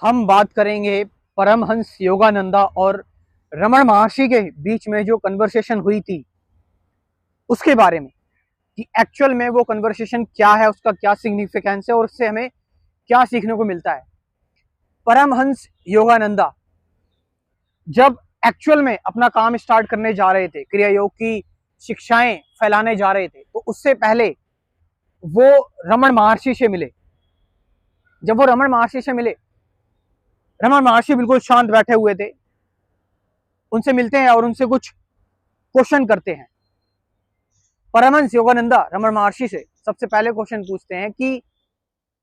हम बात करेंगे परमहंस योगानंदा और रमण महर्षि के बीच में जो कन्वर्सेशन हुई थी उसके बारे में कि एक्चुअल में वो कन्वर्सेशन क्या है, उसका क्या सिग्निफिकेंस है और उससे हमें क्या सीखने को मिलता है। परमहंस योगानंदा जब एक्चुअल में अपना काम स्टार्ट करने जा रहे थे, क्रिया योग की शिक्षाएं फैलाने जा रहे थे, तो उससे पहले वो रमण महर्षि से मिले। जब वो रमण महर्षि से मिले, रमण महर्षि बिल्कुल शांत बैठे हुए थे। उनसे मिलते हैं और उनसे कुछ क्वेश्चन करते हैं। परमहंस योगानंदा रमण महर्षि से सबसे पहले क्वेश्चन पूछते हैं कि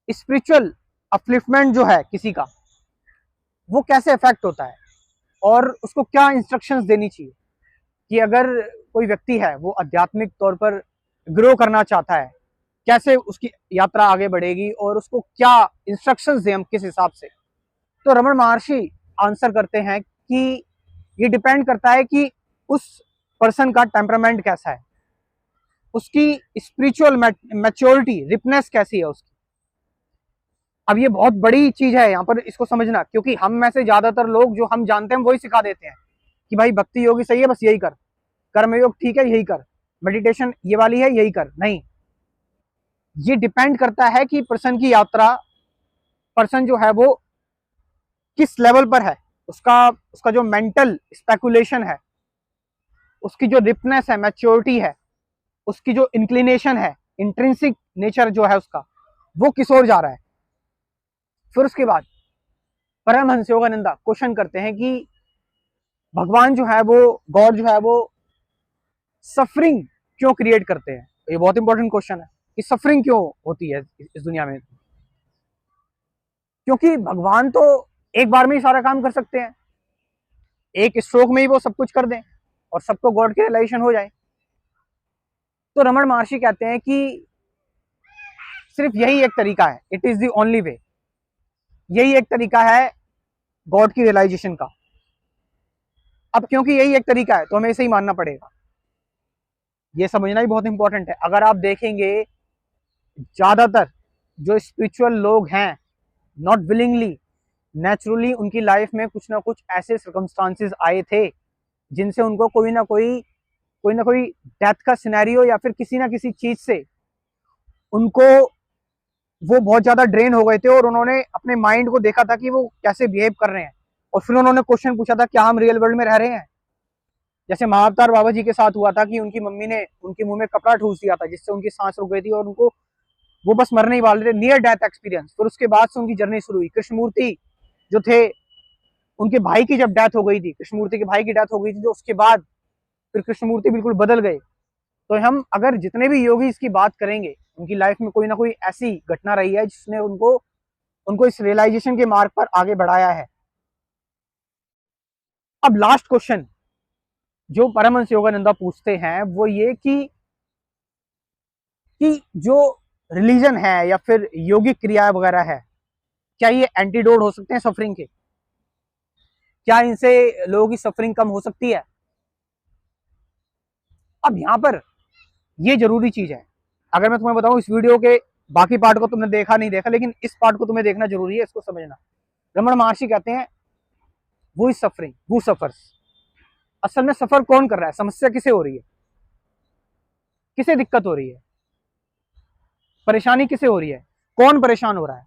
स्पिरिचुअल अपलिफ्टमेंट जो है किसी का, वो कैसे इफेक्ट होता है और उसको क्या इंस्ट्रक्शंस देनी चाहिए कि अगर कोई व्यक्ति है वो आध्यात्मिक तौर पर ग्रो करना चाहता है, कैसे उसकी यात्रा आगे बढ़ेगी और उसको क्या इंस्ट्रक्शंस दें हम किस हिसाब से। तो रमण महर्षि आंसर करते हैं कि ये डिपेंड करता है कि उस पर्सन का टेम्परामेंट कैसा है, उसकी स्पिरिचुअल मैच्योरिटी, रिपनेस कैसी है उसकी। अब ये बहुत बड़ी चीज है यहाँ पर इसको समझना, क्योंकि हम में से ज्यादातर लोग जो हम जानते हैं वही सिखा देते हैं कि भाई भक्ति योगी सही है, बस यही कर, कर्मयोग ठीक है यही कर, मेडिटेशन ये वाली है यही कर। नहीं, ये डिपेंड करता है कि पर्सन की यात्रा, पर्सन जो है वो किस लेवल पर है, उसका उसका जो मेंटल स्पेकुलेशन है, उसकी जो रिपनेस है, मैच्योरिटी है, उसकी जो इंक्लिनेशन है, इंट्रिंसिक नेचर जो है उसका, वो किस ओर जा रहा है। फिर उसके बाद परमहंस योगानंदा क्वेश्चन करते हैं कि भगवान जो है वो, गॉड जो है वो सफरिंग क्यों क्रिएट करते हैं। ये बहुत इंपॉर्टेंट क्वेश्चन है कि सफरिंग क्यों होती है इस दुनिया में। क्योंकि भगवान तो एक बार में ही सारा काम कर सकते हैं, एक स्ट्रोक में ही वो सब कुछ कर दें और सबको गॉड के रियलाइजेशन हो जाए। तो रमण महर्षि कहते हैं कि सिर्फ यही एक तरीका है, it is the only way, यही एक तरीका है गॉड की रियलाइजेशन का। अब क्योंकि यही एक तरीका है तो हमें इसे ही मानना पड़ेगा। ये समझना भी बहुत इंपॉर्टेंट है। अगर आप देखेंगे ज्यादातर जो स्पिरिचुअल लोग हैं, नॉट विलिंगली, नेचुरली उनकी लाइफ में कुछ ना कुछ ऐसे सर्कमस्टांसेस आए थे जिनसे उनको कोई ना कोई डेथ का सिनेरियो या फिर किसी ना किसी चीज से उनको वो बहुत ज्यादा ड्रेन हो गए थे और उन्होंने अपने माइंड को देखा था कि वो कैसे बिहेव कर रहे हैं और फिर उन्होंने क्वेश्चन पूछा था क्या हम रियल वर्ल्ड में रह रहे हैं। जैसे महाअवतार बाबा जी के साथ हुआ था कि उनकी मम्मी ने उनके मुंह में कपड़ा ठूस दिया था जिससे उनकी सांस रुक गई थी और उनको वो बस मरने ही वाले थे, नियर डेथ एक्सपीरियंस। फिर उसके बाद से उनकी जर्नी शुरू हुई। कृष्णमूर्ति जो थे, उनके भाई की जब डेथ हो गई थी, कृष्णमूर्ति के भाई की डेथ हो गई थी, तो उसके बाद फिर कृष्णमूर्ति बिल्कुल बदल गए। तो हम अगर जितने भी योगी इसकी बात करेंगे, उनकी लाइफ में कोई ना कोई ऐसी घटना रही है जिसने उनको उनको इस रियलाइजेशन के मार्ग पर आगे बढ़ाया है। अब लास्ट क्वेश्चन जो परमहंस योगानंदा पूछते हैं वो ये कि जो रिलीजन है या फिर योगिक क्रिया वगैरह है, क्या ये एंटीडोट हो सकते हैं सफरिंग के? क्या इनसे लोगों की सफरिंग कम हो सकती है? अब यहां पर ये जरूरी चीज है। अगर मैं तुम्हें बताऊं, इस वीडियो के बाकी पार्ट को तुमने देखा नहीं देखा, लेकिन इस पार्ट को तुम्हें देखना जरूरी है, इसको समझना। रमण महर्षि कहते हैं वो इज सफरिंग, वो सफर्स। असल में सफर कौन कर रहा है, समस्या किसे हो रही है, किसे दिक्कत हो रही है, परेशानी किसे हो रही है, कौन परेशान हो रहा है।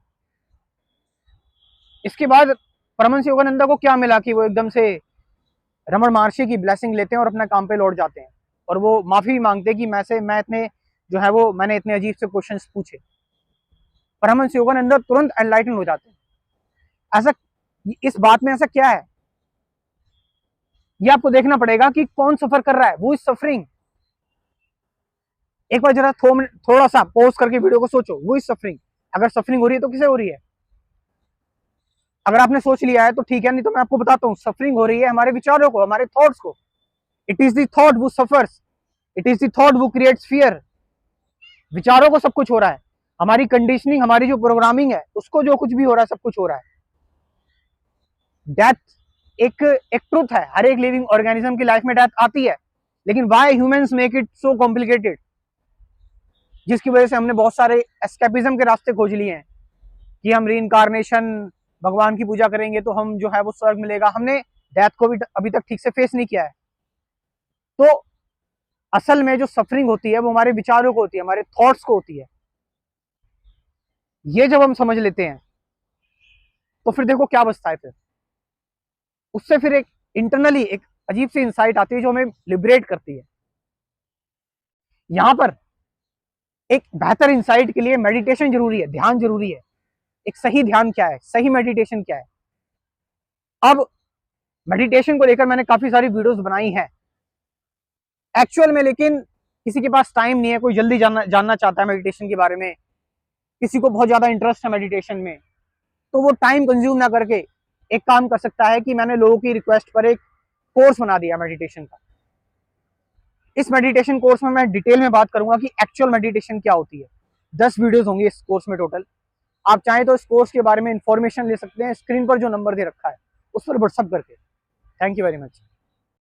इसके बाद परमहंस योगानंदा को क्या मिला कि वो एकदम से रमण महर्षि की ब्लेसिंग लेते हैं और अपना काम पे लौट जाते हैं और वो माफी भी मांगते हैं कि मैं इतने जो है वो मैंने इतने अजीब से क्वेश्चंस पूछे। परमहंस योगानंदा तुरंत एनलाइटन हो जाते हैं। ऐसा, इस बात में ऐसा क्या है, ये आपको देखना पड़ेगा कि कौन सफर कर रहा है, वो इज सफरिंग। एक बार जरा थोड़ा सा पॉज करके वीडियो को सोचो, वो इज सफरिंग। अगर सफरिंग हो रही है तो किसे हो रही है? अगर आपने सोच लिया है तो ठीक है, नहीं तो मैं आपको बताता हूँ, सफरिंग हो रही है हमारे विचारों को, हमारे थॉट्स को। इट इज द थॉट वो suffers, it is the thought वो क्रिएट्स फियर। विचारों को सब कुछ हो रहा है, हमारी कंडीशनिंग, हमारी जो प्रोग्रामिंग है उसको जो कुछ भी हो रहा है सब कुछ हो रहा है। डेथ एक एक ट्रुथ है, हर एक लिविंग ऑर्गेनिज्म की लाइफ में डेथ आती है, लेकिन why humans make it so complicated, जिसकी वजह से हमने बहुत सारे एस्केपिज्म के रास्ते खोज लिए हैं कि हम री इनकारनेशन, भगवान की पूजा करेंगे तो हम जो है वो स्वर्ग मिलेगा। हमने डेथ को भी अभी तक ठीक से फेस नहीं किया है। तो असल में जो सफरिंग होती है वो हमारे विचारों को होती है, हमारे थॉट्स को होती है। ये जब हम समझ लेते हैं तो फिर देखो क्या बचता है। फिर उससे फिर एक इंटरनली एक अजीब सी इंसाइट आती है जो हमें लिबरेट करती है। यहां पर एक बेहतर इंसाइट के लिए मेडिटेशन जरूरी है, ध्यान जरूरी है। एक सही ध्यान क्या है, सही मेडिटेशन क्या है। अब मेडिटेशन को लेकर मैंने काफी सारी वीडियोस बनाई हैं एक्चुअल में, लेकिन किसी के पास टाइम नहीं है, कोई जल्दी जानना चाहता है मेडिटेशन के बारे में, किसी को बहुत ज्यादा इंटरेस्ट है मेडिटेशन में, तो वो टाइम कंज्यूम ना करके एक काम कर सकता है कि मैंने लोगों की रिक्वेस्ट पर एक कोर्स बना दिया मेडिटेशन का। इस मेडिटेशन कोर्स में मैं डिटेल में बात करूंगा कि एक्चुअल मेडिटेशन क्या होती है। 10 वीडियोस होंगी इस कोर्स में टोटल। आप चाहें तो इस कोर्स के बारे में इंफॉर्मेशन ले सकते हैं, स्क्रीन पर जो नंबर दे रखा है उस पर व्हाट्सअप करके। Thank you very much.